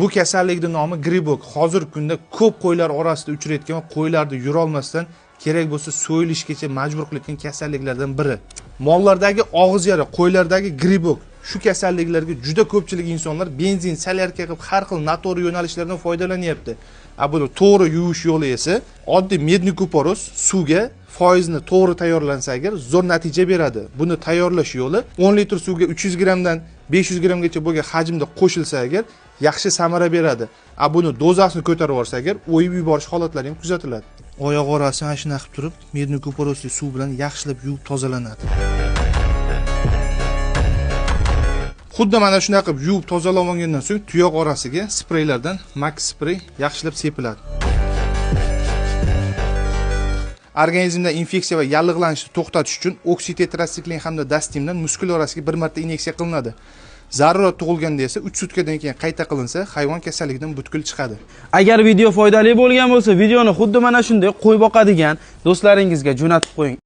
Bu kasallikning nomi gribok. Hozirgi kunda ko'p qo'ylar orasida uchrayotgan va qo'ylarni yura olmasdan kerak bo'lsa so'yilishgacha majbur qilayotgan kasalliklardan biri. Mollardagi og'iz yara, qo'ylardagi gribok. Shu kasalliklarga juda ko'pchilik insonlar benzin, solyarka qilib har xil noto'g'ri yo'nalishlardan foydalanyapti. Buni to'g'ri yuvish yo'li esa oddiy medni kuparos suvga foizni to'g'ri tayyorlansa agar zo'r natija beradi. Buni tayyorlash yo'li 10 litr suvga 300 grammdan 500 grammgacha bo'lgan hajmda qo'shilsa agar yaxshi samara beradi. Buni dozasini ko'tarib olsa agar o'yib yuborish holatlari ham kuzatiladi. Oyoq orasini mana shunday qilib turib, medni kuparosli suv bilan yaxshilab yuvib tozalanadi. Xuddi mana shunday qilib yuvib tozalab olgandan so'ng tuyoq orasiga spreylardan Max Spray yaxshilab sepiladi. Organizmda infeksiya va yallig'lanishni to'xtatish uchun oksitetratsiklin hamda dastimdan muskul orasiga bir marta inyeksiya qilinadi. Zarurat tug'ilganda esa 3 sutkadan keyin qayta qilinsa, hayvon kasalligidan butkul chiqadi. Agar video foydali bo'lgan bo'lsa, videoni xuddi mana shunday qo'y boqadigan do'stlaringizga jo'natib qo'ying.